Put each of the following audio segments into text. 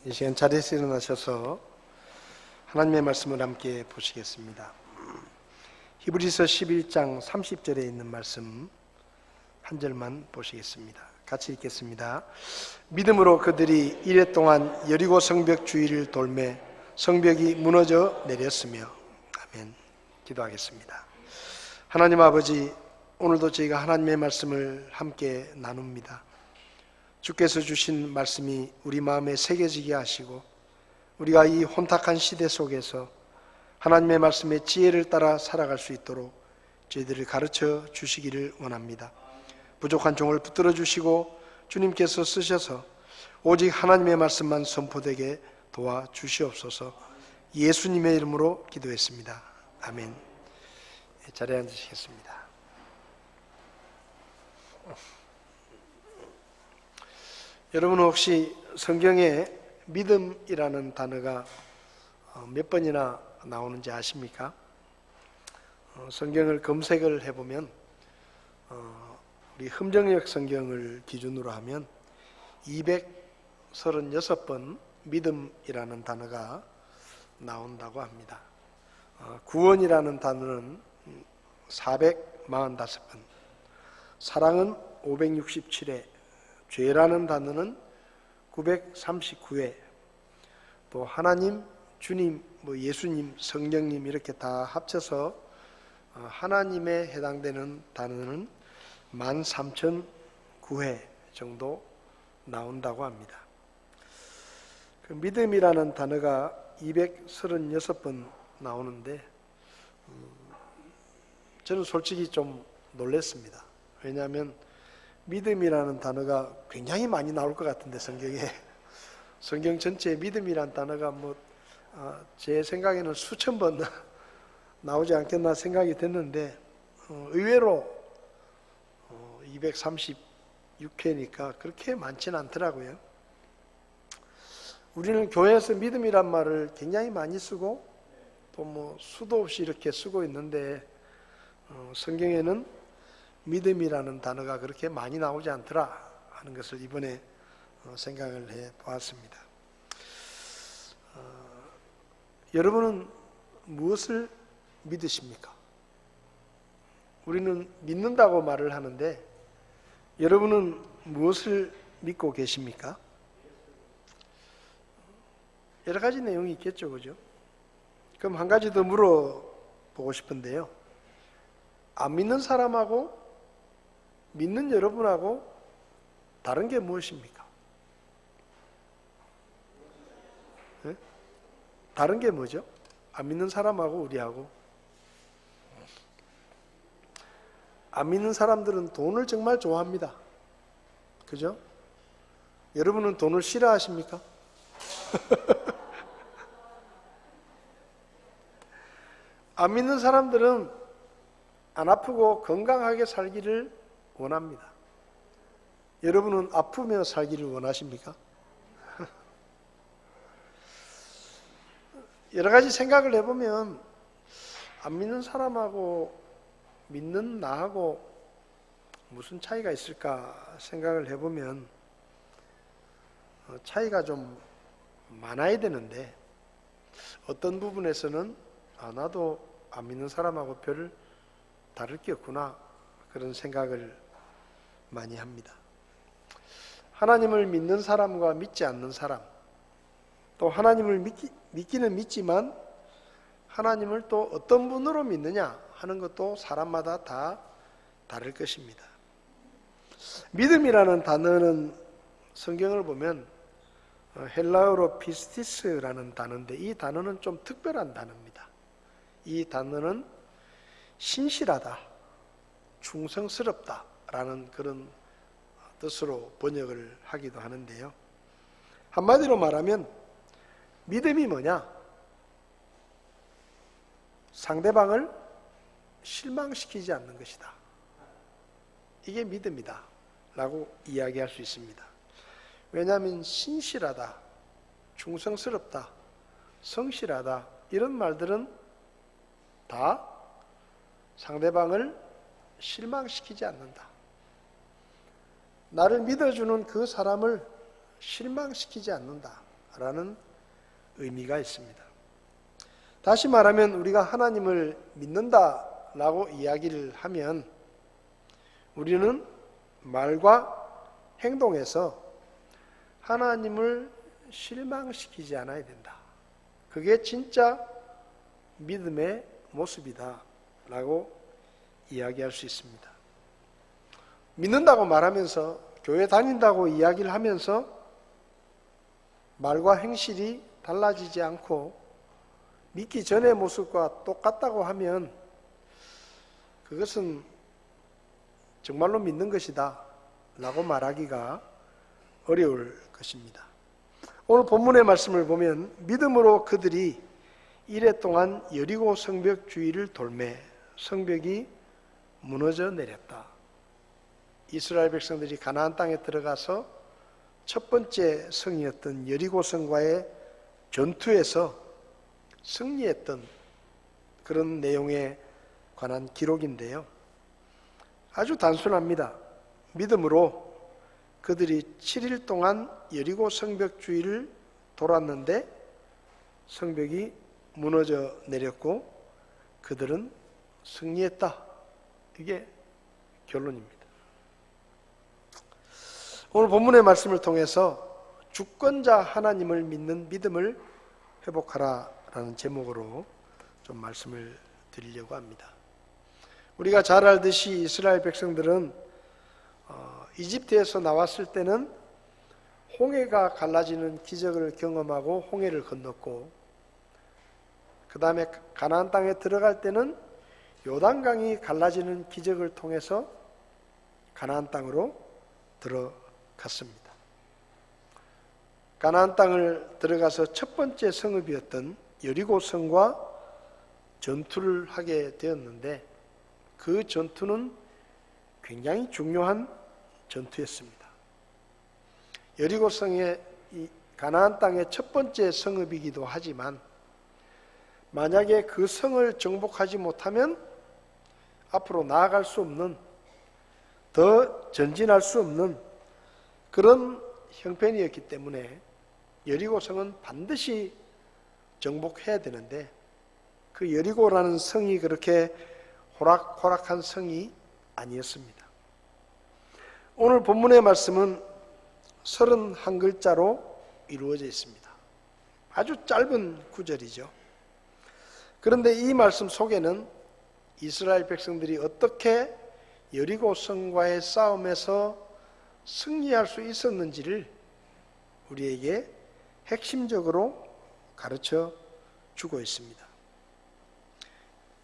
이 시간 자리에서 일어나셔서 하나님의 말씀을 함께 보시겠습니다. 히브리서 11장 30절에 있는 말씀 한 절만 보시겠습니다. 같이 읽겠습니다. 믿음으로 그들이 이레 동안 여리고 성벽 주위를 돌매 성벽이 무너져 내렸으며. 아멘. 기도하겠습니다. 하나님 아버지, 오늘도 저희가 하나님의 말씀을 함께 나눕니다. 주께서 주신 말씀이 우리 마음에 새겨지게 하시고 우리가 이 혼탁한 시대 속에서 하나님의 말씀의 지혜를 따라 살아갈 수 있도록 저희들을 가르쳐 주시기를 원합니다. 부족한 종을 붙들어 주시고 주님께서 쓰셔서 오직 하나님의 말씀만 선포되게 도와주시옵소서. 예수님의 이름으로 기도했습니다. 아멘. 자리에 앉으시겠습니다. 여러분은 혹시 성경에 믿음이라는 단어가 몇 번이나 나오는지 아십니까? 성경을 검색을 해보면 우리 흠정역 성경을 기준으로 하면 236번 믿음이라는 단어가 나온다고 합니다. 구원이라는 단어는 445번, 사랑은 567회, 죄라는 단어는 939회, 또 하나님, 주님, 예수님, 성령님 이렇게 다 합쳐서 하나님에 해당되는 단어는 13,009회 정도 나온다고 합니다. 그 믿음이라는 단어가 236번 나오는데 저는 솔직히 좀 놀랐습니다. 왜냐하면 믿음이라는 단어가 굉장히 많이 나올 것 같은데 성경 전체에 믿음이라는 단어가 제 생각에는 수천 번 나오지 않겠나 생각이 됐는데 의외로 236회니까 그렇게 많지는 않더라고요. 우리는 교회에서 믿음이란 말을 굉장히 많이 쓰고 또 수도 없이 이렇게 쓰고 있는데 성경에는 믿음이라는 단어가 그렇게 많이 나오지 않더라 하는 것을 이번에 생각을 해 보았습니다. 여러분은 무엇을 믿으십니까? 우리는 믿는다고 말을 하는데 여러분은 무엇을 믿고 계십니까? 여러 가지 내용이 있겠죠, 그죠? 그럼 한 가지 더 물어보고 싶은데요. 안 믿는 사람하고 믿는 여러분하고 다른 게 무엇입니까? 네? 다른 게 뭐죠? 안 믿는 사람하고 우리하고. 안 믿는 사람들은 돈을 정말 좋아합니다. 그죠? 여러분은 돈을 싫어하십니까? 안 믿는 사람들은 안 아프고 건강하게 살기를 원합니다. 여러분은 아프며 살기를 원하십니까? 여러 가지 생각을 해보면 안 믿는 사람하고 믿는 나하고 무슨 차이가 있을까 생각을 해보면 차이가 좀 많아야 되는데 어떤 부분에서는 나도 안 믿는 사람하고 별 다를 게 없구나 그런 생각을 많이 합니다. 하나님을 믿는 사람과 믿지 않는 사람, 또 하나님을 믿기는 믿지만 하나님을 또 어떤 분으로 믿느냐 하는 것도 사람마다 다 다를 것입니다. 믿음이라는 단어는 성경을 보면 헬라어로 피스티스라는 단어인데 이 단어는 좀 특별한 단어입니다. 이 단어는 신실하다, 충성스럽다 라는 그런 뜻으로 번역을 하기도 하는데요. 한마디로 말하면 믿음이 뭐냐? 상대방을 실망시키지 않는 것이다. 이게 믿음이다 라고 이야기할 수 있습니다. 왜냐하면 신실하다, 충성스럽다, 성실하다 이런 말들은 다 상대방을 실망시키지 않는다. 나를 믿어주는 그 사람을 실망시키지 않는다 라는 의미가 있습니다. 다시 말하면 우리가 하나님을 믿는다라고 이야기를 하면 우리는 말과 행동에서 하나님을 실망시키지 않아야 된다. 그게 진짜 믿음의 모습이다 라고 이야기할 수 있습니다. 믿는다고 말하면서 교회 다닌다고 이야기를 하면서 말과 행실이 달라지지 않고 믿기 전의 모습과 똑같다고 하면 그것은 정말로 믿는 것이다 라고 말하기가 어려울 것입니다. 오늘 본문의 말씀을 보면 믿음으로 그들이 이레 동안 여리고 성벽 주위를 돌매 성벽이 무너져 내렸다. 이스라엘 백성들이 가나안 땅에 들어가서 첫 번째 성이었던 여리고성과의 전투에서 승리했던 그런 내용에 관한 기록인데요. 아주 단순합니다. 믿음으로 그들이 7일 동안 여리고 성벽 주위를 돌았는데 성벽이 무너져 내렸고 그들은 승리했다. 이게 결론입니다. 오늘 본문의 말씀을 통해서 주권자 하나님을 믿는 믿음을 회복하라 라는 제목으로 좀 말씀을 드리려고 합니다. 우리가 잘 알듯이 이스라엘 백성들은 이집트에서 나왔을 때는 홍해가 갈라지는 기적을 경험하고 홍해를 건넜고 그 다음에 가나안 땅에 들어갈 때는 요단강이 갈라지는 기적을 통해서 가나안 땅으로 들어갔습니다. 가나안 땅을 들어가서 첫 번째 성읍이었던 여리고성과 전투를 하게 되었는데 그 전투는 굉장히 중요한 전투였습니다. 여리고성의 이 가나안 땅의 첫 번째 성읍이기도 하지만 만약에 그 성을 정복하지 못하면 앞으로 나아갈 수 없는, 더 전진할 수 없는 그런 형편이었기 때문에 여리고성은 반드시 정복해야 되는데 그 여리고라는 성이 그렇게 호락호락한 성이 아니었습니다. 오늘 본문의 말씀은 31글자로 이루어져 있습니다. 아주 짧은 구절이죠. 그런데 이 말씀 속에는 이스라엘 백성들이 어떻게 여리고 성과의 싸움에서 승리할 수 있었는지를 우리에게 핵심적으로 가르쳐 주고 있습니다.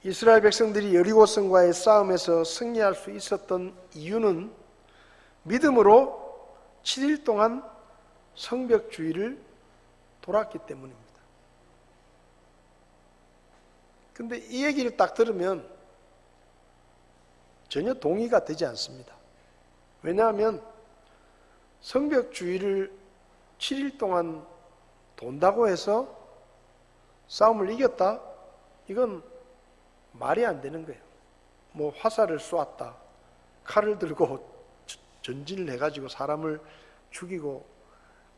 이스라엘 백성들이 여리고 성과의 싸움에서 승리할 수 있었던 이유는 믿음으로 7일 동안 성벽 주위를 돌았기 때문입니다. 근데 이 얘기를 딱 들으면 전혀 동의가 되지 않습니다. 왜냐하면 성벽 주위를 7일 동안 돈다고 해서 싸움을 이겼다? 이건 말이 안 되는 거예요. 뭐 화살을 쏘았다, 칼을 들고 전진을 해가지고 사람을 죽이고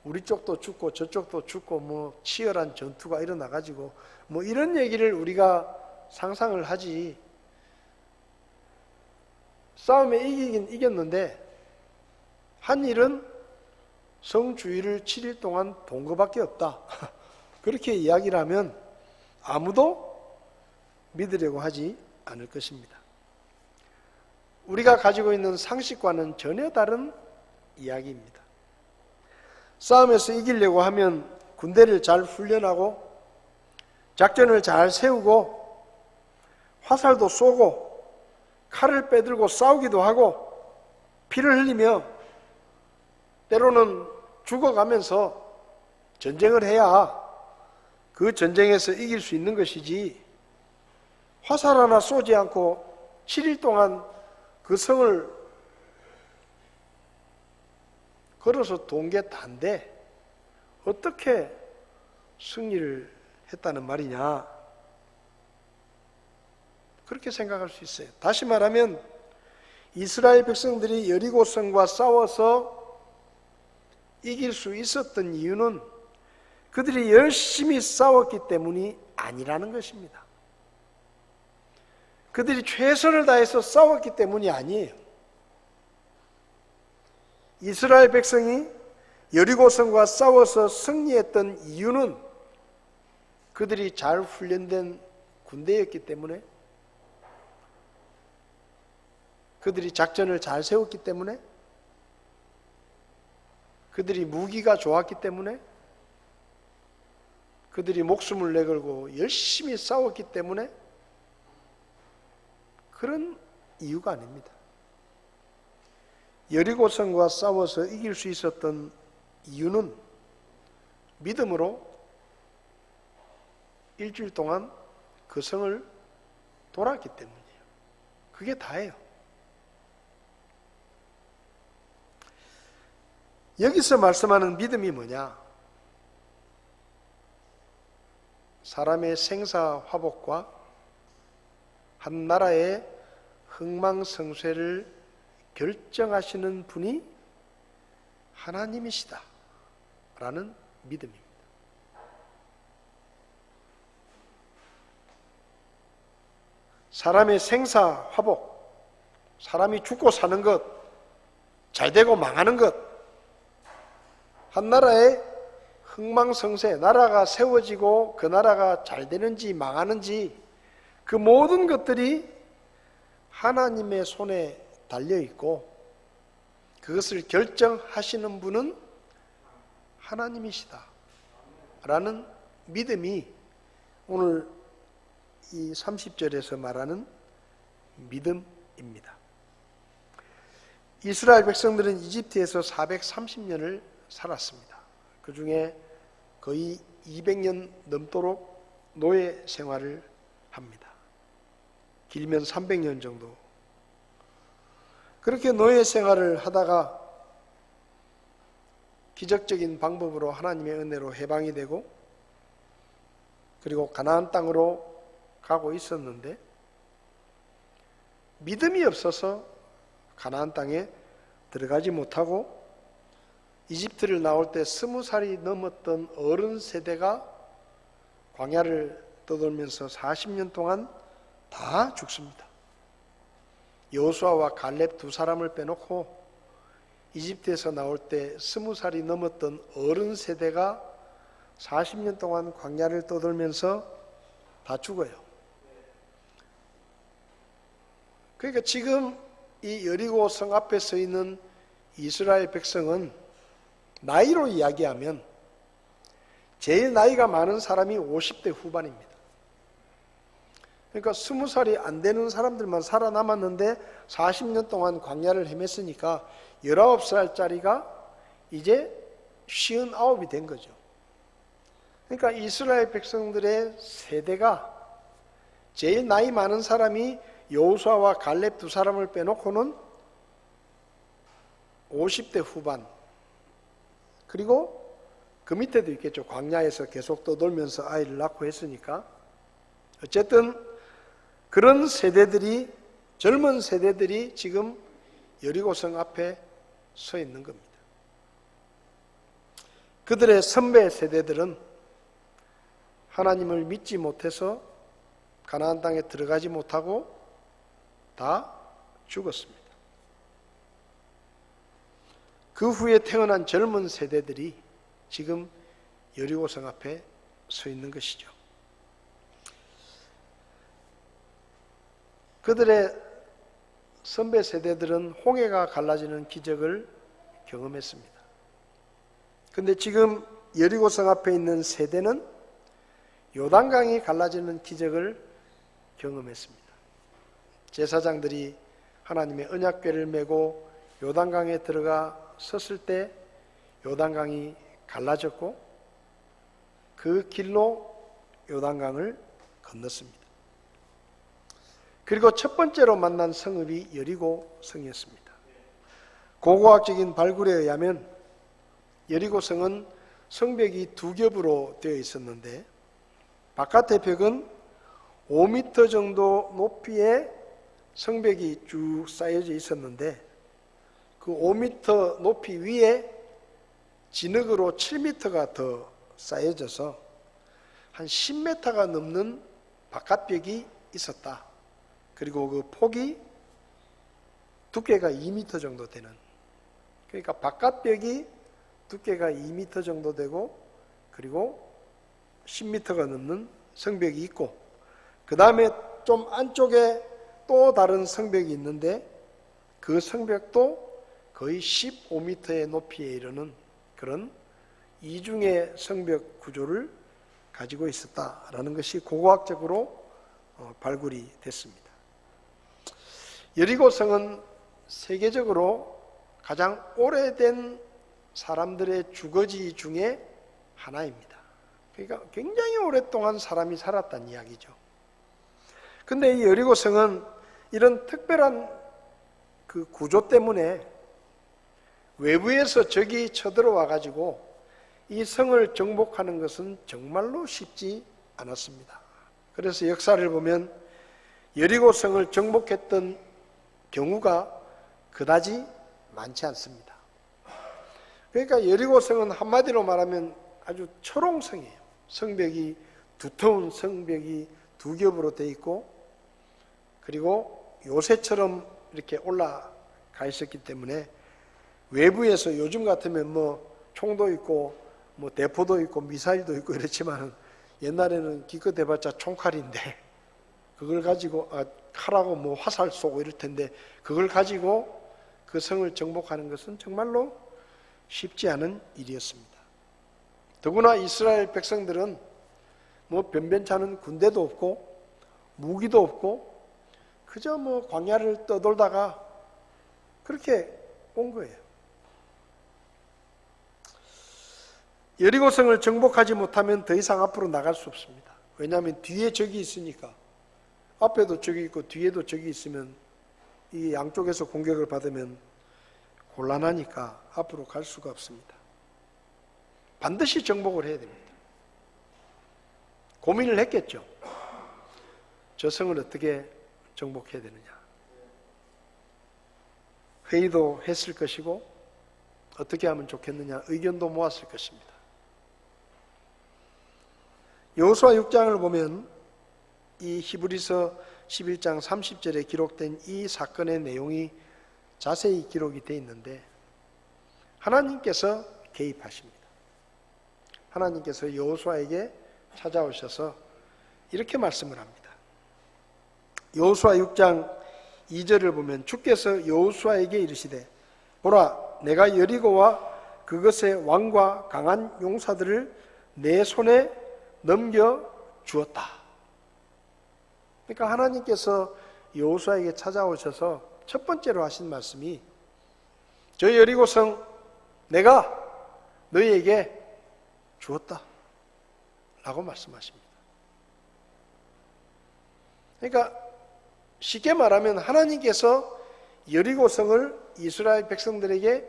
우리 쪽도 죽고 저쪽도 죽고 뭐 치열한 전투가 일어나가지고 뭐 이런 얘기를 우리가 상상을 하지. 싸움에 이기긴 이겼는데 한 일은 성 주위를 7일 동안 본 것밖에 없다. 그렇게 이야기를 하면 아무도 믿으려고 하지 않을 것입니다. 우리가 가지고 있는 상식과는 전혀 다른 이야기입니다. 싸움에서 이기려고 하면 군대를 잘 훈련하고 작전을 잘 세우고 화살도 쏘고 칼을 빼들고 싸우기도 하고 피를 흘리며 때로는 죽어가면서 전쟁을 해야 그 전쟁에서 이길 수 있는 것이지, 화살 하나 쏘지 않고 7일 동안 그 성을 걸어서 돈 게 단데 어떻게 승리를 했다는 말이냐, 그렇게 생각할 수 있어요. 다시 말하면 이스라엘 백성들이 여리고성과 싸워서 이길 수 있었던 이유는 그들이 열심히 싸웠기 때문이 아니라는 것입니다. 그들이 최선을 다해서 싸웠기 때문이 아니에요. 이스라엘 백성이 여리고성과 싸워서 승리했던 이유는 그들이 잘 훈련된 군대였기 때문에, 그들이 작전을 잘 세웠기 때문에, 그들이 무기가 좋았기 때문에, 그들이 목숨을 내걸고 열심히 싸웠기 때문에 그런 이유가 아닙니다. 여리고성과 싸워서 이길 수 있었던 이유는 믿음으로 일주일 동안 그 성을 돌았기 때문이에요. 그게 다예요. 여기서 말씀하는 믿음이 뭐냐? 사람의 생사화복과 한 나라의 흥망성쇠를 결정하시는 분이 하나님이시다 라는 믿음입니다. 사람의 생사화복, 사람이 죽고 사는 것, 잘되고 망하는 것, 한 나라의 흥망성쇠, 나라가 세워지고 그 나라가 잘 되는지 망하는지 그 모든 것들이 하나님의 손에 달려있고 그것을 결정하시는 분은 하나님이시다 라는 믿음이 오늘 이 30절에서 말하는 믿음입니다. 이스라엘 백성들은 이집트에서 430년을 살았습니다. 그 중에 거의 200년 넘도록 노예 생활을 합니다. 길면 300년 정도. 그렇게 노예 생활을 하다가 기적적인 방법으로 하나님의 은혜로 해방이 되고 그리고 가나안 땅으로 가고 있었는데 믿음이 없어서 가나안 땅에 들어가지 못하고 이집트를 나올 때 20살이 넘었던 어른 세대가 광야를 떠돌면서 40년 동안 다 죽습니다. 여호수아와 갈렙 두 사람을 빼놓고 이집트에서 나올 때 20살이 넘었던 어른 세대가 40년 동안 광야를 떠돌면서 다 죽어요. 그러니까 지금 이 여리고 성 앞에 서 있는 이스라엘 백성은 나이로 이야기하면 제일 나이가 많은 사람이 50대 후반입니다. 그러니까 20살이 안 되는 사람들만 살아남았는데 40년 동안 광야를 헤맸으니까 19살짜리가 이제 59이 된 거죠. 그러니까 이스라엘 백성들의 세대가 제일 나이 많은 사람이 여호수아와 갈렙 두 사람을 빼놓고는 50대 후반, 그리고 그 밑에도 있겠죠. 광야에서 계속 떠돌면서 아이를 낳고 했으니까. 어쨌든 그런 세대들이, 젊은 세대들이 지금 여리고성 앞에 서 있는 겁니다. 그들의 선배 세대들은 하나님을 믿지 못해서 가나안 땅에 들어가지 못하고 다 죽었습니다. 그 후에 태어난 젊은 세대들이 지금 여리고성 앞에 서 있는 것이죠. 그들의 선배 세대들은 홍해가 갈라지는 기적을 경험했습니다. 그런데 지금 여리고성 앞에 있는 세대는 요단강이 갈라지는 기적을 경험했습니다. 제사장들이 하나님의 언약궤를 메고 요단강에 들어가 섰을 때 요단강이 갈라졌고 그 길로 요단강을 건넜습니다. 그리고 첫 번째로 만난 성읍이 여리고 성이었습니다. 고고학적인 발굴에 의하면 여리고 성은 성벽이 두 겹으로 되어 있었는데 바깥의 벽은 5m 정도 높이의 성벽이 쭉 쌓여져 있었는데 그 5m 높이 위에 진흙으로 7m가 더 쌓여져서 한 10m가 넘는 바깥벽이 있었다. 그리고 그 폭이 두께가 2m 정도 되는, 그러니까 바깥벽이 두께가 2m 정도 되고 그리고 10m가 넘는 성벽이 있고, 그 다음에 좀 안쪽에 또 다른 성벽이 있는데 그 성벽도 거의 15m의 높이에 이르는 그런 이중의 성벽 구조를 가지고 있었다라는 것이 고고학적으로 발굴이 됐습니다. 여리고성은 세계적으로 가장 오래된 사람들의 주거지 중에 하나입니다. 그러니까 굉장히 오랫동안 사람이 살았다는 이야기죠. 근데 이 여리고성은 이런 특별한 그 구조 때문에 외부에서 적이 쳐들어와 가지고 이 성을 정복하는 것은 정말로 쉽지 않았습니다. 그래서 역사를 보면 여리고성을 정복했던 경우가 그다지 많지 않습니다. 그러니까 여리고성은 한마디로 말하면 아주 철옹성이에요. 성벽이 두터운 성벽이 두 겹으로 되어 있고, 그리고 요새처럼 이렇게 올라가 있었기 때문에 외부에서 요즘 같으면 뭐 총도 있고 뭐 대포도 있고 미사일도 있고 이렇지만 옛날에는 기껏 해봤자 총칼인데 그걸 가지고 칼하고 뭐 화살 쏘고 이럴 텐데 그걸 가지고 그 성을 정복하는 것은 정말로 쉽지 않은 일이었습니다. 더구나 이스라엘 백성들은 뭐 변변찮은 군대도 없고 무기도 없고 그저 뭐 광야를 떠돌다가 그렇게 온 거예요. 여리고성을 정복하지 못하면 더 이상 앞으로 나갈 수 없습니다. 왜냐하면 뒤에 적이 있으니까. 앞에도 적이 있고 뒤에도 적이 있으면 이 양쪽에서 공격을 받으면 곤란하니까 앞으로 갈 수가 없습니다. 반드시 정복을 해야 됩니다. 고민을 했겠죠. 저 성을 어떻게 정복해야 되느냐. 회의도 했을 것이고 어떻게 하면 좋겠느냐 의견도 모았을 것입니다. 여호수아 6장을 보면 이 히브리서 11장 30절에 기록된 이 사건의 내용이 자세히 기록이 되어 있는데 하나님께서 개입하십니다. 하나님께서 여호수아에게 찾아오셔서 이렇게 말씀을 합니다. 여호수아 6장 2절을 보면 주께서 여호수아에게 이르시되 보라 내가 여리고와 그것의 왕과 강한 용사들을 내 손에 넘겨 주었다. 그러니까 하나님께서 여호수아에게 찾아오셔서 첫 번째로 하신 말씀이 저 여리고성 내가 너희에게 주었다 라고 말씀하십니다. 그러니까 쉽게 말하면 하나님께서 여리고성을 이스라엘 백성들에게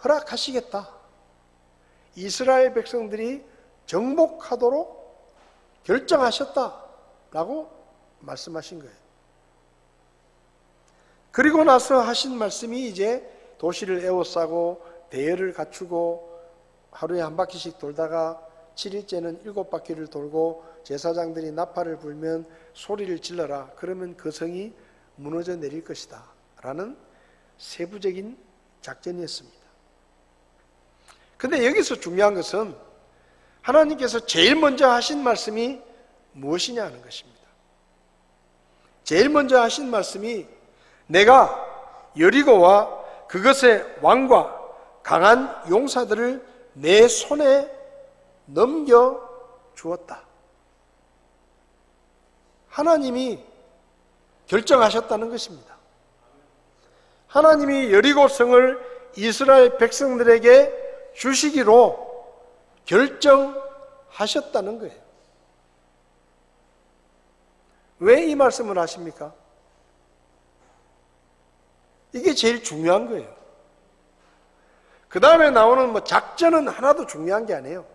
허락하시겠다. 이스라엘 백성들이 정복하도록 결정하셨다라고 말씀하신 거예요. 그리고 나서 하신 말씀이 이제 도시를 에워싸고 대열을 갖추고 하루에 한 바퀴씩 돌다가 7일째는 7바퀴를 돌고 제사장들이 나팔을 불면 소리를 질러라. 그러면 그 성이 무너져 내릴 것이다 라는 세부적인 작전이었습니다. 그런데 여기서 중요한 것은 하나님께서 제일 먼저 하신 말씀이 무엇이냐 하는 것입니다. 제일 먼저 하신 말씀이 내가 여리고와 그것의 왕과 강한 용사들을 내 손에 넘겨 주었다. 하나님이 결정하셨다는 것입니다. 하나님이 여리고성을 이스라엘 백성들에게 주시기로 결정하셨다는 거예요. 왜 이 말씀을 하십니까? 이게 제일 중요한 거예요. 그 다음에 나오는 작전은 하나도 중요한 게 아니에요.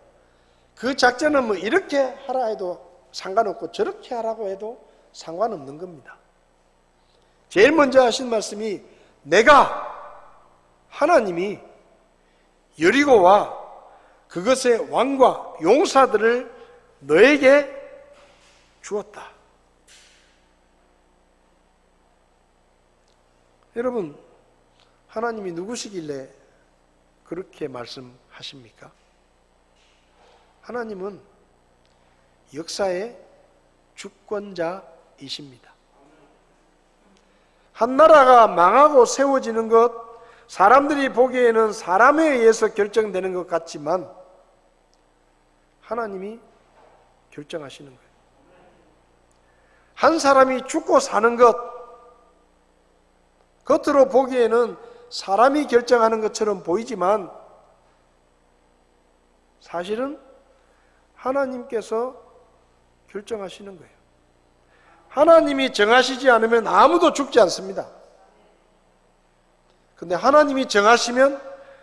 그 작전은 이렇게 하라 해도 상관없고 저렇게 하라고 해도 상관없는 겁니다. 제일 먼저 하신 말씀이 내가 하나님이 여리고와 그것의 왕과 용사들을 너에게 주었다. 여러분, 하나님이 누구시길래 그렇게 말씀하십니까? 하나님은 역사의 주권자이십니다. 한 나라가 망하고 세워지는 것, 사람들이 보기에는 사람에 의해서 결정되는 것 같지만 하나님이 결정하시는 거예요. 한 사람이 죽고 사는 것, 겉으로 보기에는 사람이 결정하는 것처럼 보이지만 사실은 하나님께서 결정하시는 거예요. 하나님이 정하시지 않으면 아무도 죽지 않습니다. 근데 하나님이 정하시면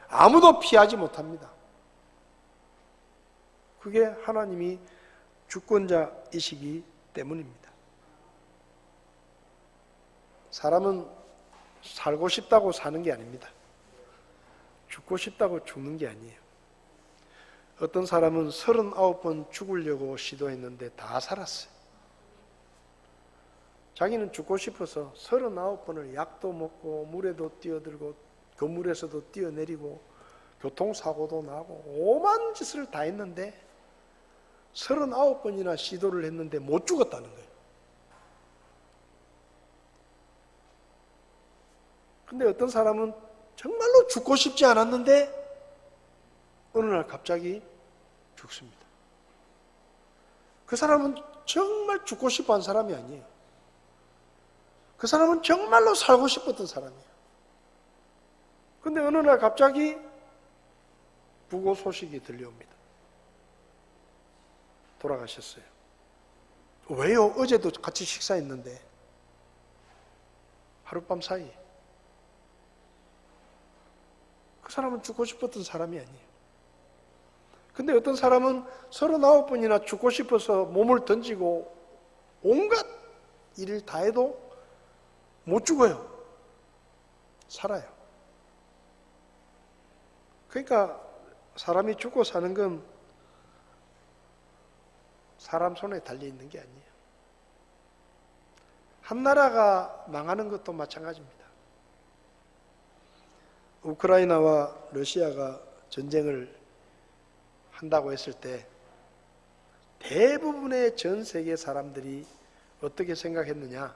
아무도 피하지 못합니다. 그게 하나님이 주권자이시기 때문입니다. 사람은 살고 싶다고 사는 게 아닙니다. 죽고 싶다고 죽는 게 아니에요. 어떤 사람은 39번 죽으려고 시도했는데 다 살았어요. 자기는 죽고 싶어서 39번을 약도 먹고 물에도 뛰어들고 건물에서도 뛰어내리고 교통사고도 나고 오만 짓을 다 했는데 39번이나 시도를 했는데 못 죽었다는 거예요. 근데 어떤 사람은 정말로 죽고 싶지 않았는데 어느 날 갑자기 죽습니다. 그 사람은 정말 죽고 싶어 한 사람이 아니에요. 그 사람은 정말로 살고 싶었던 사람이에요. 근데 어느 날 갑자기 부고 소식이 들려옵니다. 돌아가셨어요. 왜요? 어제도 같이 식사했는데 하룻밤 사이. 그 사람은 죽고 싶었던 사람이 아니에요. 근데 어떤 사람은 39번이나 죽고 싶어서 몸을 던지고 온갖 일을 다 해도 못 죽어요. 살아요. 그러니까 사람이 죽고 사는 건 사람 손에 달려있는 게 아니에요. 한 나라가 망하는 것도 마찬가지입니다. 우크라이나와 러시아가 전쟁을 한다고 했을 때 대부분의 전 세계 사람들이 어떻게 생각했느냐?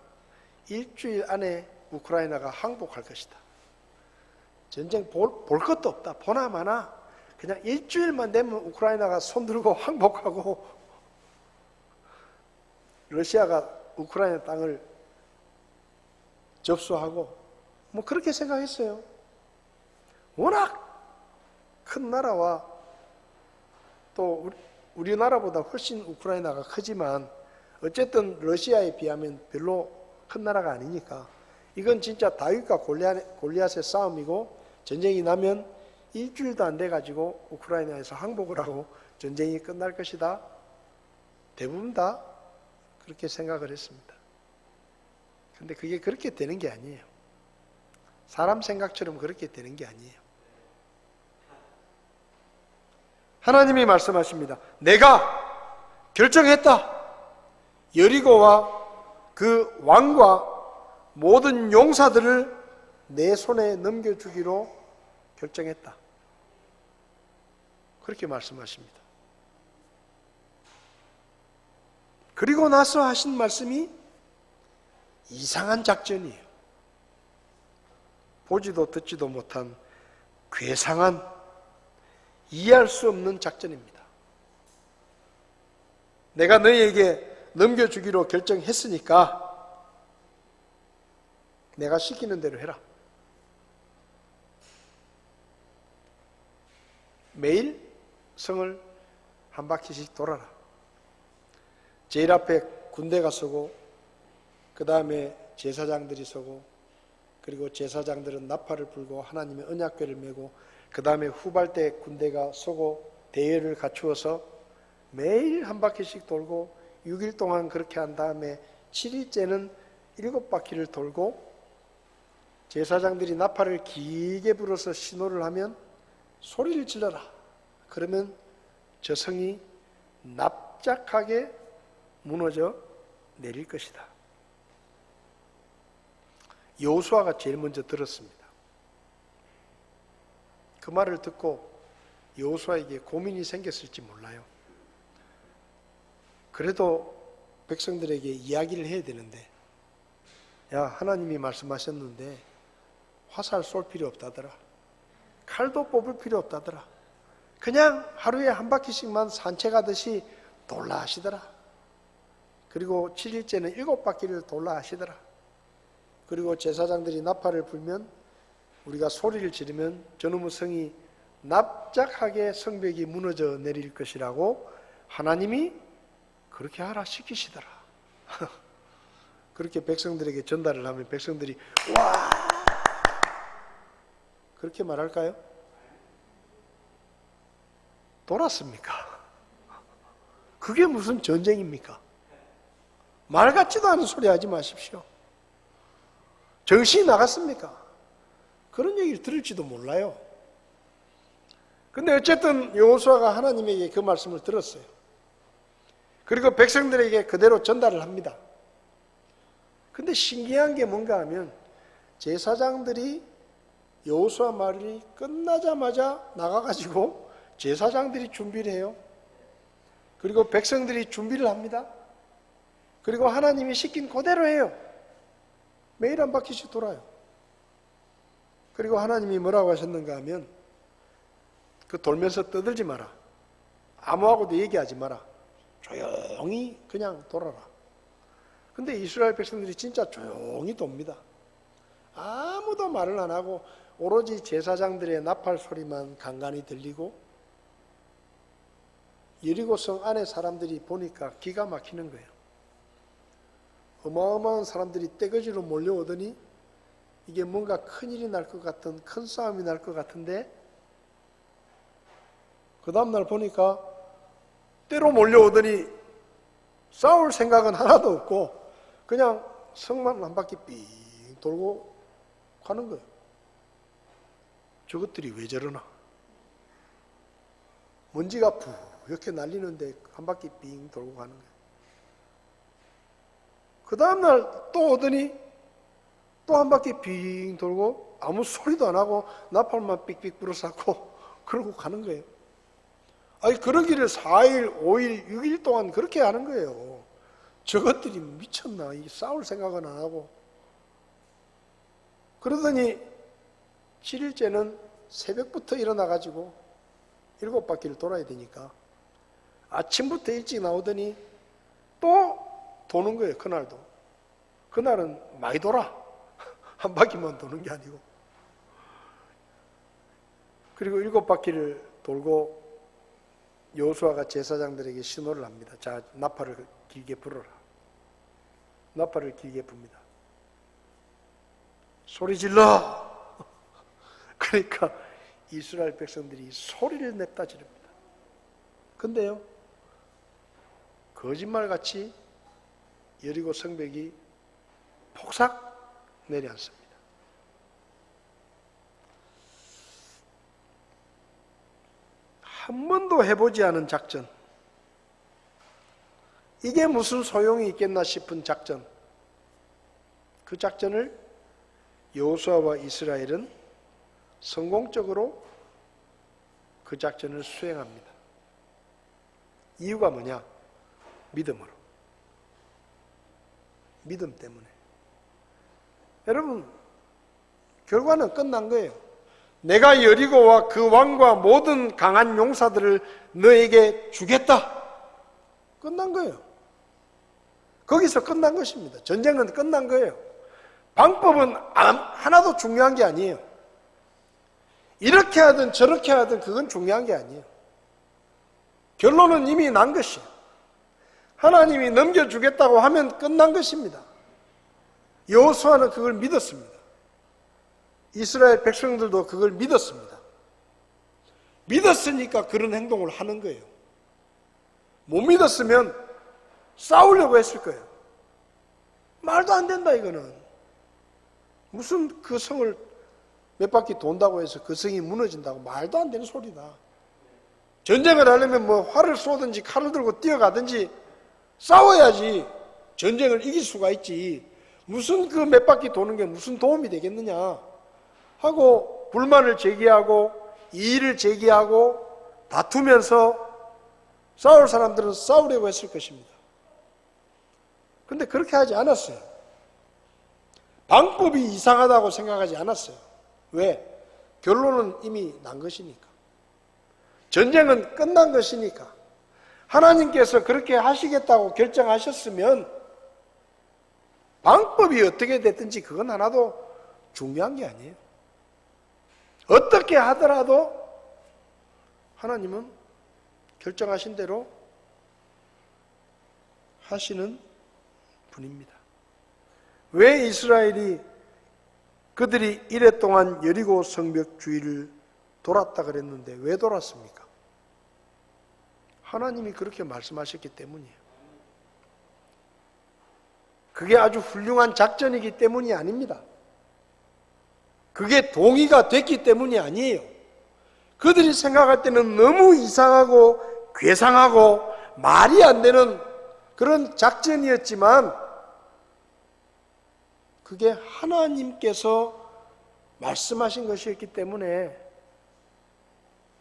일주일 안에 우크라이나가 항복할 것이다. 전쟁 볼 것도 없다. 보나 마나 그냥 일주일만 되면 우크라이나가 손들고 항복하고 러시아가 우크라이나 땅을 접수하고 뭐 그렇게 생각했어요. 워낙 큰 나라와 또 우리나라보다 훨씬 우크라이나가 크지만 어쨌든 러시아에 비하면 별로 큰 나라가 아니니까 이건 진짜 다윗과 골리앗의 싸움이고 전쟁이 나면 일주일도 안 돼가지고 우크라이나에서 항복을 하고 전쟁이 끝날 것이다. 대부분 다 그렇게 생각을 했습니다. 근데 그게 그렇게 되는 게 아니에요. 사람 생각처럼 그렇게 되는 게 아니에요. 하나님이 말씀하십니다. 내가 결정했다. 여리고와 그 왕과 모든 용사들을 내 손에 넘겨주기로 결정했다. 그렇게 말씀하십니다. 그리고 나서 하신 말씀이 이상한 작전이에요. 보지도 듣지도 못한 괴상한 이해할 수 없는 작전입니다. 내가 너희에게 넘겨주기로 결정했으니까 내가 시키는 대로 해라. 매일 성을 한 바퀴씩 돌아라. 제일 앞에 군대가 서고 그 다음에 제사장들이 서고 그리고 제사장들은 나팔을 불고 하나님의 언약궤를 메고 그 다음에 후발대 군대가 서고 대열을 갖추어서 매일 한 바퀴씩 돌고 6일 동안 그렇게 한 다음에 7일째는 7바퀴를 돌고 제사장들이 나팔을 길게 불어서 신호를 하면 소리를 질러라. 그러면 저 성이 납작하게 무너져 내릴 것이다. 여호수아가 제일 먼저 들었습니다. 그 말을 듣고 여호수아에게 고민이 생겼을지 몰라요. 그래도 백성들에게 이야기를 해야 되는데, 야, 하나님이 말씀하셨는데 화살 쏠 필요 없다더라. 칼도 뽑을 필요 없다더라. 그냥 하루에 한 바퀴씩만 산책하듯이 돌라 하시더라. 그리고 7일째는 7바퀴를 돌라 하시더라. 그리고 제사장들이 나팔을 불면, 우리가 소리를 지르면 저놈의 성이 납작하게 성벽이 무너져 내릴 것이라고 하나님이 그렇게 하라 시키시더라. 그렇게 백성들에게 전달을 하면 백성들이 와, 그렇게 말할까요? 돌았습니까? 그게 무슨 전쟁입니까? 말 같지도 않은 소리 하지 마십시오. 정신이 나갔습니까? 그런 얘기를 들을지도 몰라요. 근데 어쨌든 여호수아가 하나님에게 그 말씀을 들었어요. 그리고 백성들에게 그대로 전달을 합니다. 근데 신기한 게 뭔가 하면, 제사장들이 여호수아 말이 끝나자마자 나가가지고 제사장들이 준비를 해요. 그리고 백성들이 준비를 합니다. 그리고 하나님이 시킨 그대로 해요. 매일 한 바퀴씩 돌아요. 그리고 하나님이 뭐라고 하셨는가 하면, 그 돌면서 떠들지 마라. 아무하고도 얘기하지 마라. 조용히 그냥 돌아라. 근데 이스라엘 백성들이 진짜 조용히 돕니다. 아무도 말을 안 하고 오로지 제사장들의 나팔 소리만 간간히 들리고, 여리고성 안에 사람들이 보니까 기가 막히는 거예요. 어마어마한 사람들이 떼거지로 몰려오더니 이게 뭔가 큰일이 날 것 같은, 큰 싸움이 날 것 같은데, 그 다음날 보니까 때로 몰려오더니 싸울 생각은 하나도 없고 그냥 성만 한 바퀴 삥 돌고 가는 거예요. 저것들이 왜 저러나? 먼지가 부옇게 날리는데 한 바퀴 삥 돌고 가는 거예요. 그 다음날 또 오더니 또 한 바퀴 빙 돌고 아무 소리도 안 하고 나팔만 삑삑 불어쌌고 그러고 가는 거예요. 아니, 그러기를 4일, 5일, 6일 동안 그렇게 하는 거예요. 저것들이 미쳤나? 이 싸울 생각은 안 하고. 그러더니 7일째는 새벽부터 일어나가지고 7바퀴를 돌아야 되니까 아침부터 일찍 나오더니 또 도는 거예요. 그날도. 그날은 많이 돌아. 한 바퀴만 도는 게 아니고. 그리고 7바퀴를 돌고 여호수아가 제사장들에게 신호를 합니다. 자, 나팔을 길게 불어라. 나팔을 길게 붑니다. 소리 질러! 그러니까 이스라엘 백성들이 소리를 냈다 지릅니다. 근데요, 거짓말같이 여리고 성벽이 폭삭 내려앉습니다. 한 번도 해보지 않은 작전, 이게 무슨 소용이 있겠나 싶은 작전, 그 작전을 여호수아와 이스라엘은 성공적으로 그 작전을 수행합니다. 이유가 뭐냐? 믿음으로. 믿음 때문에. 여러분, 결과는 끝난 거예요. 내가 여리고와 그 왕과 모든 강한 용사들을 너에게 주겠다. 끝난 거예요. 거기서 끝난 것입니다. 전쟁은 끝난 거예요. 방법은 하나도 중요한 게 아니에요. 이렇게 하든 저렇게 하든 그건 중요한 게 아니에요. 결론은 이미 난 것이에요. 하나님이 넘겨주겠다고 하면 끝난 것입니다. 여호수아는 그걸 믿었습니다. 이스라엘 백성들도 그걸 믿었습니다. 믿었으니까 그런 행동을 하는 거예요. 못 믿었으면 싸우려고 했을 거예요. 말도 안 된다, 이거는. 무슨 그 성을 몇 바퀴 돈다고 해서 그 성이 무너진다고, 말도 안 되는 소리다. 전쟁을 하려면 뭐 활을 쏘든지 칼을 들고 뛰어가든지 싸워야지 전쟁을 이길 수가 있지. 무슨 그 몇 바퀴 도는 게 무슨 도움이 되겠느냐 하고 불만을 제기하고 이의를 제기하고 다투면서 싸울 사람들은 싸우려고 했을 것입니다. 근데 그렇게 하지 않았어요. 방법이 이상하다고 생각하지 않았어요. 왜? 결론은 이미 난 것이니까. 전쟁은 끝난 것이니까. 하나님께서 그렇게 하시겠다고 결정하셨으면 방법이 어떻게 됐든지 그건 하나도 중요한 게 아니에요. 어떻게 하더라도 하나님은 결정하신 대로 하시는 분입니다. 왜 이스라엘이 그들이 이래 동안 여리고 성벽 주위를 돌았다 그랬는데 왜 돌았습니까? 하나님이 그렇게 말씀하셨기 때문이에요. 그게 아주 훌륭한 작전이기 때문이 아닙니다. 그게 동의가 됐기 때문이 아니에요. 그들이 생각할 때는 너무 이상하고 괴상하고 말이 안 되는 그런 작전이었지만 그게 하나님께서 말씀하신 것이었기 때문에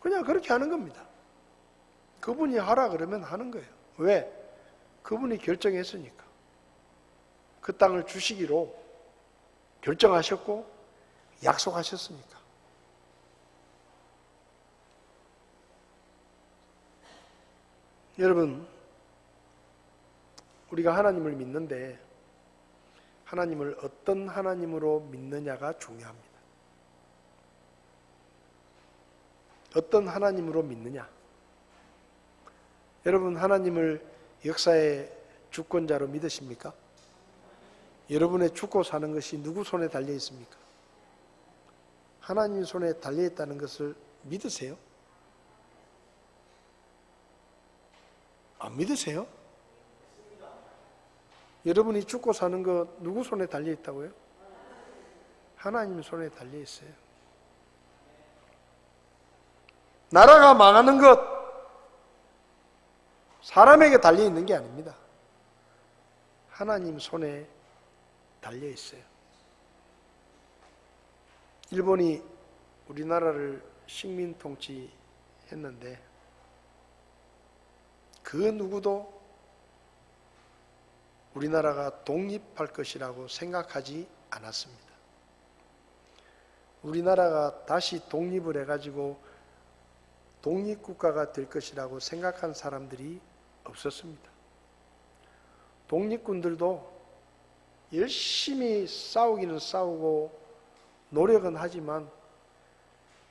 그냥 그렇게 하는 겁니다. 그분이 하라 그러면 하는 거예요. 왜? 그분이 결정했으니까. 그 땅을 주시기로 결정하셨고 약속하셨으니까. 여러분, 우리가 하나님을 믿는데 하나님을 어떤 하나님으로 믿느냐가 중요합니다. 어떤 하나님으로 믿느냐? 여러분, 하나님을 역사의 주권자로 믿으십니까? 여러분의 죽고 사는 것이 누구 손에 달려 있습니까? 하나님 손에 달려 있다는 것을 믿으세요? 안 믿으세요? 여러분이 죽고 사는 거 누구 손에 달려 있다고요? 하나님 손에 달려 있어요. 나라가 망하는 것 사람에게 달려 있는 게 아닙니다. 하나님 손에 달려 있어요. 일본이 우리나라를 식민 통치했는데 그 누구도 우리나라가 독립할 것이라고 생각하지 않았습니다. 우리나라가 다시 독립을 해가지고 독립국가가 될 것이라고 생각한 사람들이 없었습니다. 독립군들도 열심히 싸우기는 싸우고 노력은 하지만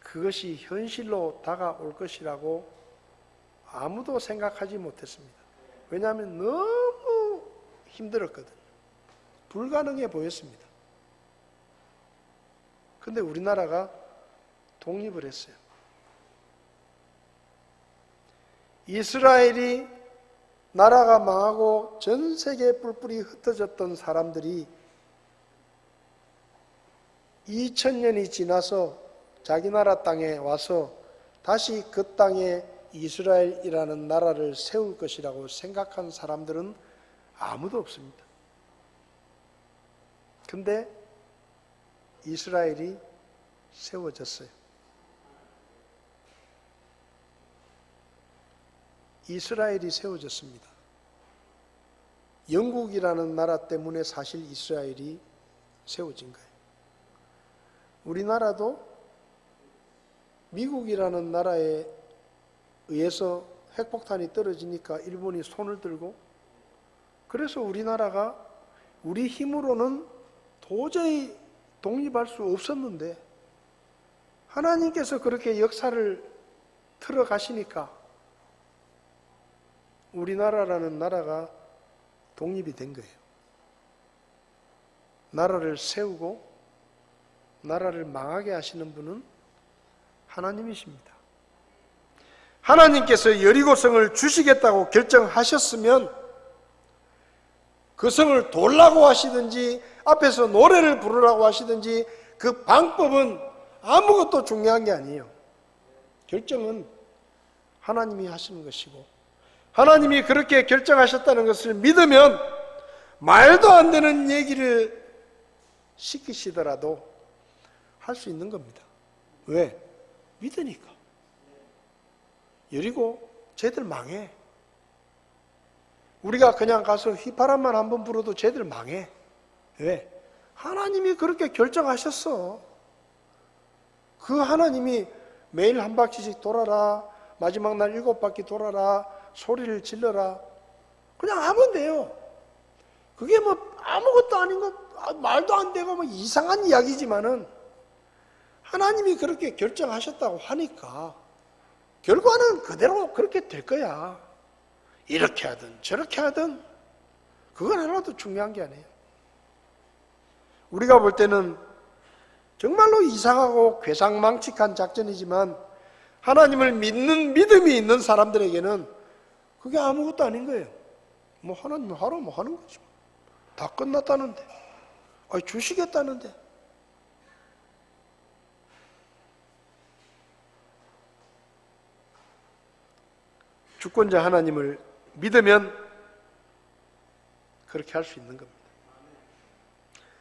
그것이 현실로 다가올 것이라고 아무도 생각하지 못했습니다. 왜냐하면 너무 힘들었거든요. 불가능해 보였습니다. 그런데 우리나라가 독립을 했어요. 이스라엘이 나라가 망하고 전 세계에 뿔뿔이 흩어졌던 사람들이 2000년이 지나서 자기 나라 땅에 와서 다시 그 땅에 이스라엘이라는 나라를 세울 것이라고 생각한 사람들은 아무도 없습니다. 근데 이스라엘이 세워졌어요. 이스라엘이 세워졌습니다. 영국이라는 나라 때문에 사실 이스라엘이 세워진 거예요. 우리나라도 미국이라는 나라에 의해서 핵폭탄이 떨어지니까 일본이 손을 들고, 그래서 우리나라가 우리 힘으로는 도저히 독립할 수 없었는데 하나님께서 그렇게 역사를 틀어가시니까 우리나라라는 나라가 독립이 된 거예요. 나라를 세우고 나라를 망하게 하시는 분은 하나님이십니다. 하나님께서 여리고성을 주시겠다고 결정하셨으면 그 성을 돌라고 하시든지 앞에서 노래를 부르라고 하시든지 그 방법은 아무것도 중요한 게 아니에요. 결정은 하나님이 하시는 것이고, 하나님이 그렇게 결정하셨다는 것을 믿으면 말도 안 되는 얘기를 시키시더라도 할 수 있는 겁니다. 왜? 믿으니까. 여리고 쟤들 망해. 우리가 그냥 가서 휘파람만 한번 불어도 쟤들 망해. 왜? 하나님이 그렇게 결정하셨어. 그 하나님이 매일 한 바퀴씩 돌아라, 마지막 날 7바퀴 돌아라, 소리를 질러라, 그냥 하면 돼요. 그게 뭐 아무것도 아닌 거, 말도 안 되고 뭐 이상한 이야기지만은 하나님이 그렇게 결정하셨다고 하니까 결과는 그대로 그렇게 될 거야. 이렇게 하든 저렇게 하든 그건 하나도 중요한 게 아니에요. 우리가 볼 때는 정말로 이상하고 괴상망측한 작전이지만 하나님을 믿는 믿음이 있는 사람들에게는 그게 아무것도 아닌 거예요. 뭐 하나님 하라면 뭐 하는 거지. 다 끝났다는데. 아니, 주시겠다는데. 주권자 하나님을 믿으면 그렇게 할 수 있는 겁니다.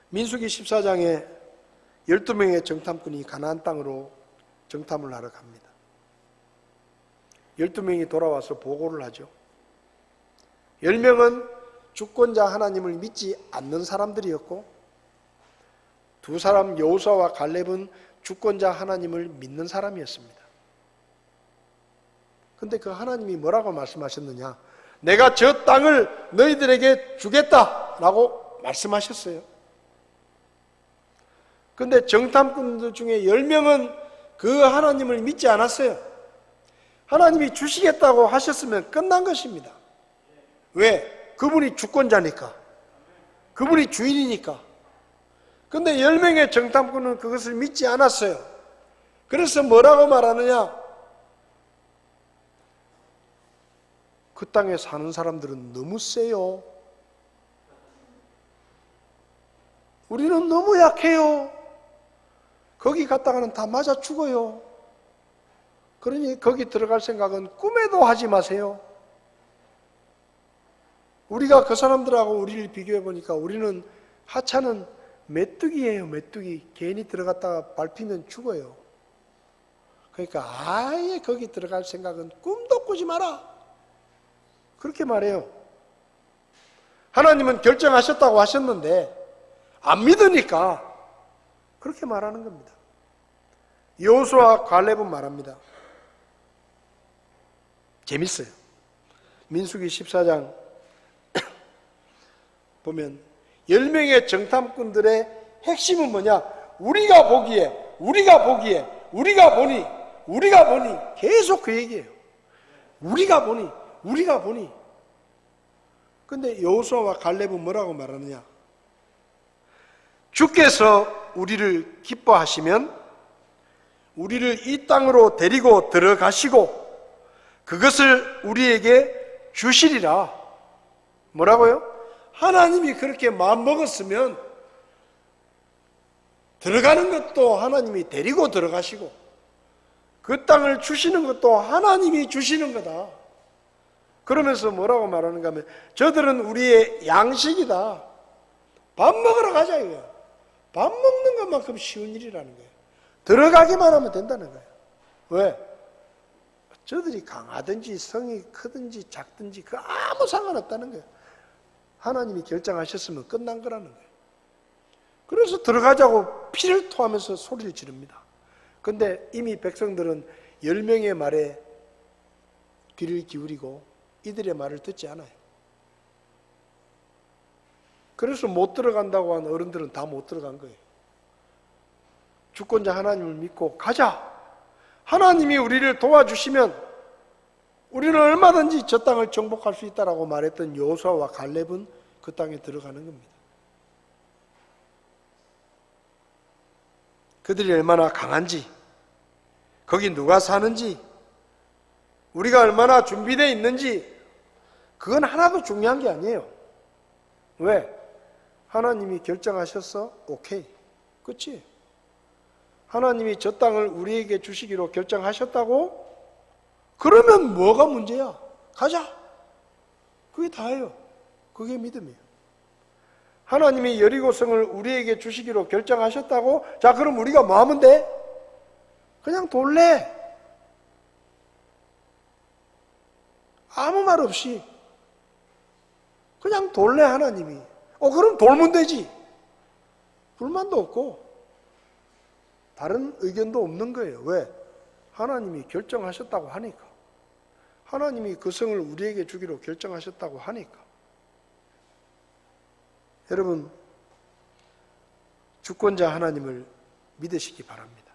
민수기 14장에 12명의 정탐꾼이 가나안 땅으로 정탐을 하러 갑니다. 12명이 돌아와서 보고를 하죠. 10명은 주권자 하나님을 믿지 않는 사람들이었고, 두 사람 여호수아와 갈렙은 주권자 하나님을 믿는 사람이었습니다. 근데 그 하나님이 뭐라고 말씀하셨느냐? 내가 저 땅을 너희들에게 주겠다라고 말씀하셨어요. 근데 정탐꾼들 중에 10명은 그 하나님을 믿지 않았어요. 하나님이 주시겠다고 하셨으면 끝난 것입니다. 왜? 그분이 주권자니까. 그분이 주인이니까. 근데 10명의 정탐꾼은 그것을 믿지 않았어요. 그래서 뭐라고 말하느냐? 그 땅에 사는 사람들은 너무 세요. 우리는 너무 약해요. 거기 갔다가는 다 맞아 죽어요. 그러니 거기 들어갈 생각은 꿈에도 하지 마세요. 우리가 그 사람들하고 우리를 비교해 보니까 우리는 하찮은 메뚜기예요. 메뚜기. 괜히 들어갔다가 밟히면 죽어요. 그러니까 아예 거기 들어갈 생각은 꿈도 꾸지 마라. 그렇게 말해요. 하나님은 결정하셨다고 하셨는데 안 믿으니까 그렇게 말하는 겁니다. 여호수아와 갈렙은 말합니다. 재밌어요. 민수기 14장 보면 10명의 정탐꾼들의 핵심은 뭐냐? 우리가 보기에 계속 그 얘기예요. 우리가 보니. 근데 여호수아와 갈렙은 뭐라고 말하느냐? 주께서 우리를 기뻐하시면 우리를 이 땅으로 데리고 들어가시고 그것을 우리에게 주시리라. 뭐라고요? 하나님이 그렇게 마음먹었으면 들어가는 것도 하나님이 데리고 들어가시고 그 땅을 주시는 것도 하나님이 주시는 거다. 그러면서 뭐라고 말하는가 하면 저들은 우리의 양식이다. 밥 먹으러 가자 이거야. 밥 먹는 것만큼 쉬운 일이라는 거예요. 들어가기만 하면 된다는 거예요. 왜? 저들이 강하든지 성이 크든지 작든지 그 아무 상관없다는 거예요. 하나님이 결정하셨으면 끝난 거라는 거예요. 그래서 들어가자고 피를 토하면서 소리를 지릅니다. 근데 이미 백성들은 10명의 말에 귀를 기울이고 이들의 말을 듣지 않아요. 그래서 못 들어간다고 한 어른들은 다 못 들어간 거예요. 주권자 하나님을 믿고 가자. 하나님이 우리를 도와주시면 우리는 얼마든지 저 땅을 정복할 수 있다라고 말했던 여호수아와 갈렙은 그 땅에 들어가는 겁니다. 그들이 얼마나 강한지, 거기 누가 사는지, 우리가 얼마나 준비되어 있는지 그건 하나도 중요한 게 아니에요. 왜? 하나님이 결정하셨어? 오케이. 끝이. 하나님이 저 땅을 우리에게 주시기로 결정하셨다고? 그러면 뭐가 문제야? 가자. 그게 다예요. 그게 믿음이에요. 하나님이 여리고성을 우리에게 주시기로 결정하셨다고? 자, 그럼 우리가 뭐 하면 돼? 그냥 돌래. 아무 말 없이 그냥 돌래. 하나님이 그럼 돌면 되지. 불만도 없고 다른 의견도 없는 거예요. 왜? 하나님이 결정하셨다고 하니까. 하나님이 그 성을 우리에게 주기로 결정하셨다고 하니까. 여러분, 주권자 하나님을 믿으시기 바랍니다.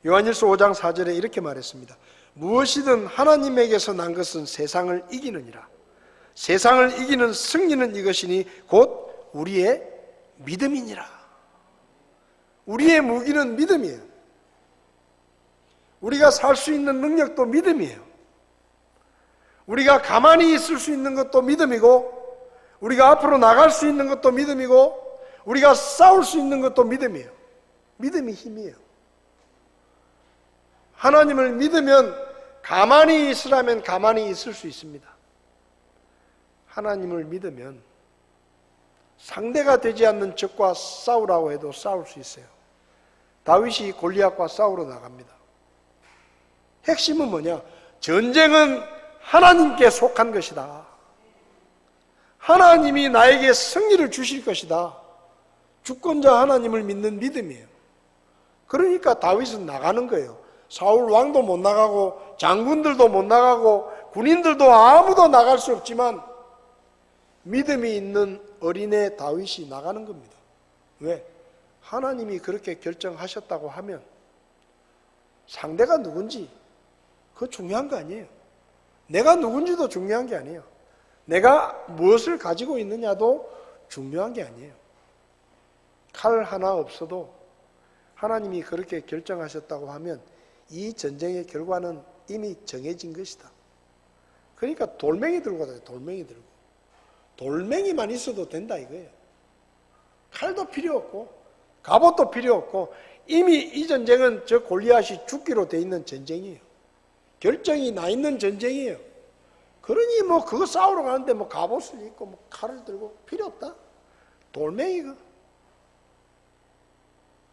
요한일서 5장 4절에 이렇게 말했습니다. 무엇이든 하나님에게서 난 것은 세상을 이기느니라. 세상을 이기는 승리는 이것이니 곧 우리의 믿음이니라. 우리의 무기는 믿음이에요. 우리가 살 수 있는 능력도 믿음이에요. 우리가 가만히 있을 수 있는 것도 믿음이고, 우리가 앞으로 나갈 수 있는 것도 믿음이고, 우리가 싸울 수 있는 것도 믿음이에요. 믿음이 힘이에요. 하나님을 믿으면 가만히 있으라면 가만히 있을 수 있습니다. 하나님을 믿으면 상대가 되지 않는 적과 싸우라고 해도 싸울 수 있어요. 다윗이 골리앗과 싸우러 나갑니다. 핵심은 뭐냐? 전쟁은 하나님께 속한 것이다. 하나님이 나에게 승리를 주실 것이다. 주권자 하나님을 믿는 믿음이에요. 그러니까 다윗은 나가는 거예요. 사울 왕도 못 나가고 장군들도 못 나가고 군인들도 아무도 나갈 수 없지만 믿음이 있는 어린애 다윗이 나가는 겁니다. 왜? 하나님이 그렇게 결정하셨다고 하면 상대가 누군지 그거 중요한 거 아니에요. 내가 누군지도 중요한 게 아니에요. 내가 무엇을 가지고 있느냐도 중요한 게 아니에요. 칼 하나 없어도 하나님이 그렇게 결정하셨다고 하면 이 전쟁의 결과는 이미 정해진 것이다. 그러니까 돌멩이 들고 가요. 돌멩이 들고. 돌멩이만 있어도 된다 이거예요. 칼도 필요 없고 갑옷도 필요 없고 이미 이 전쟁은 저 골리앗이 죽기로 돼 있는 전쟁이에요. 결정이 나 있는 전쟁이에요. 그러니 뭐 그거 싸우러 가는데 뭐 갑옷을 입고 뭐 칼을 들고 필요 없다. 돌멩이가.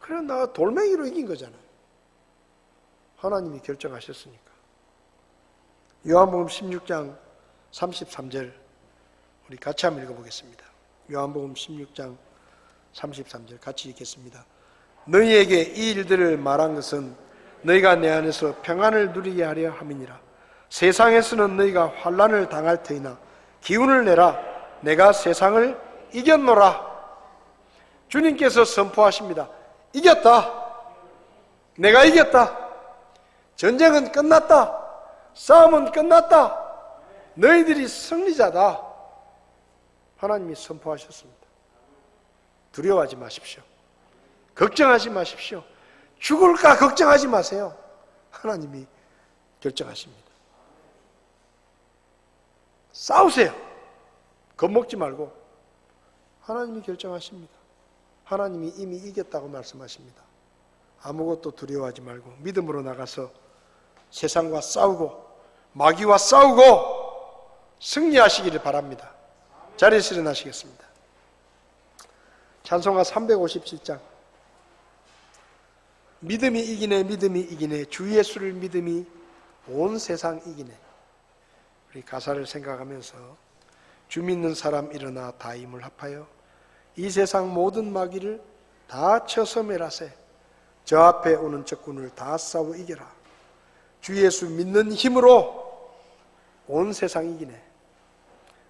그래 나 돌멩이로 이긴 거잖아요. 하나님이 결정하셨으니까. 요한복음 16장 33절 우리 같이 한번 읽어보겠습니다. 요한복음 16장 33절 같이 읽겠습니다. 너희에게 이 일들을 말한 것은 너희가 내 안에서 평안을 누리게 하려 함이니라. 세상에서는 너희가 환난을 당할 터이나 기운을 내라. 내가 세상을 이겼노라. 주님께서 선포하십니다. 이겼다. 내가 이겼다. 전쟁은 끝났다. 싸움은 끝났다. 너희들이 승리자다. 하나님이 선포하셨습니다. 두려워하지 마십시오. 걱정하지 마십시오. 죽을까 걱정하지 마세요. 하나님이 결정하십니다. 싸우세요. 겁먹지 말고 하나님이 결정하십니다. 하나님이 이미 이겼다고 말씀하십니다. 아무것도 두려워하지 말고 믿음으로 나가서 세상과 싸우고 마귀와 싸우고 승리하시기를 바랍니다. 자리에서 일어나시겠습니다. 찬송가 357장 믿음이 이기네 믿음이 이기네 주 예수를 믿음이 온 세상 이기네. 우리 가사를 생각하면서 주 믿는 사람 일어나 다 힘을 합하여 이 세상 모든 마귀를 다 쳐서 멸하세. 저 앞에 오는 적군을 다 싸워 이겨라. 주 예수 믿는 힘으로 온 세상 이기네.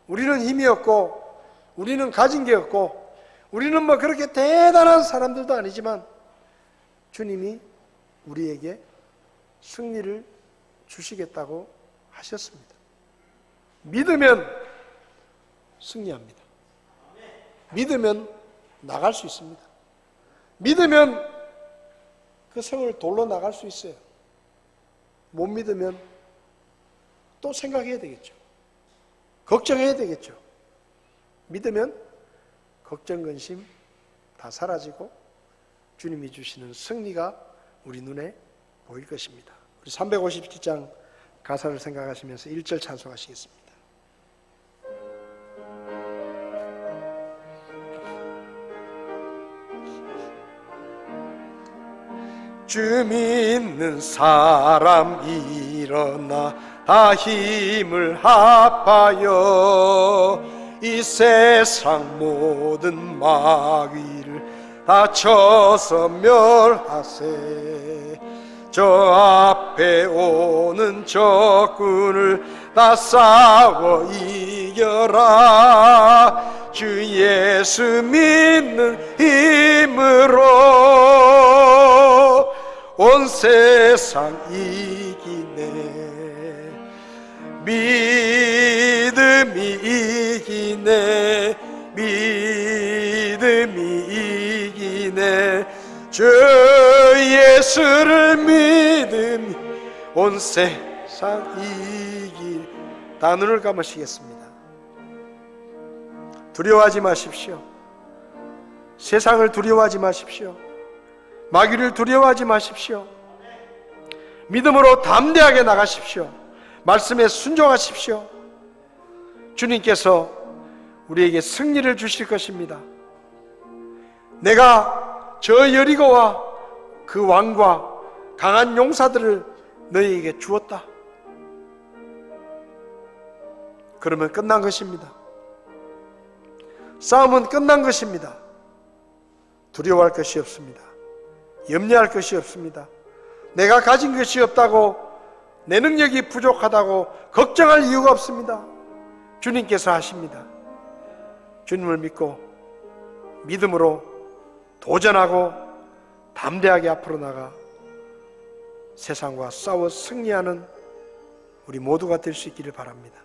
우리는 힘이 없고 우리는 가진 게 없고 우리는 뭐 그렇게 대단한 사람들도 아니지만 주님이 우리에게 승리를 주시겠다고 하셨습니다. 믿으면 승리합니다. 믿으면 나갈 수 있습니다. 믿으면 그 성을 돌로 나갈 수 있어요. 못 믿으면 또 생각해야 되겠죠. 걱정해야 되겠죠. 믿으면 걱정, 근심 다 사라지고 주님이 주시는 승리가 우리 눈에 보일 것입니다. 우리 357장 가사를 생각하시면서 1절 찬송하시겠습니다. 주 믿는 사람 일어나 다 힘을 합하여 이 세상 모든 마귀를 다 쳐서 멸하세. 저 앞에 오는 적군을 다 싸워 이겨라. 주 예수 믿는 힘으로 온 세상 이기네. 믿음이 이기네. 믿음이 이기네. 주 예수를 믿음이 온 세상 이길. 다 눈을 감으시겠습니다. 두려워하지 마십시오. 세상을 두려워하지 마십시오. 마귀를 두려워하지 마십시오. 믿음으로 담대하게 나가십시오. 말씀에 순종하십시오. 주님께서 우리에게 승리를 주실 것입니다. 내가 저 여리고와 그 왕과 강한 용사들을 너희에게 주었다. 그러면 끝난 것입니다. 싸움은 끝난 것입니다. 두려워할 것이 없습니다. 염려할 것이 없습니다. 내가 가진 것이 없다고, 내 능력이 부족하다고 걱정할 이유가 없습니다. 주님께서 하십니다. 주님을 믿고 믿음으로 도전하고 담대하게 앞으로 나가 세상과 싸워 승리하는 우리 모두가 될 수 있기를 바랍니다.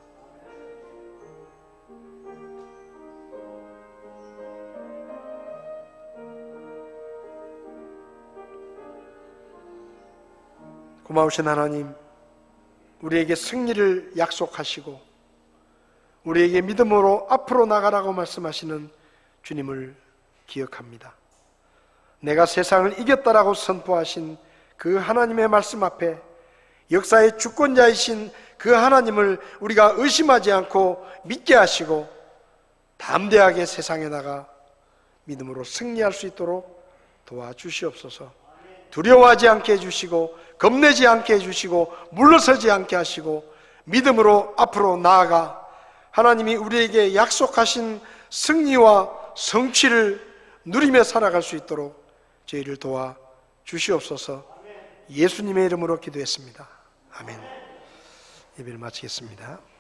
고마우신 하나님, 우리에게 승리를 약속하시고 우리에게 믿음으로 앞으로 나가라고 말씀하시는 주님을 기억합니다. 내가 세상을 이겼다라고 선포하신 그 하나님의 말씀 앞에 역사의 주권자이신 그 하나님을 우리가 의심하지 않고 믿게 하시고 담대하게 세상에 나가 믿음으로 승리할 수 있도록 도와주시옵소서. 두려워하지 않게 해주시고 겁내지 않게 해주시고 물러서지 않게 하시고 믿음으로 앞으로 나아가 하나님이 우리에게 약속하신 승리와 성취를 누리며 살아갈 수 있도록 저희를 도와 주시옵소서. 예수님의 이름으로 기도했습니다. 아멘. 예배를 마치겠습니다.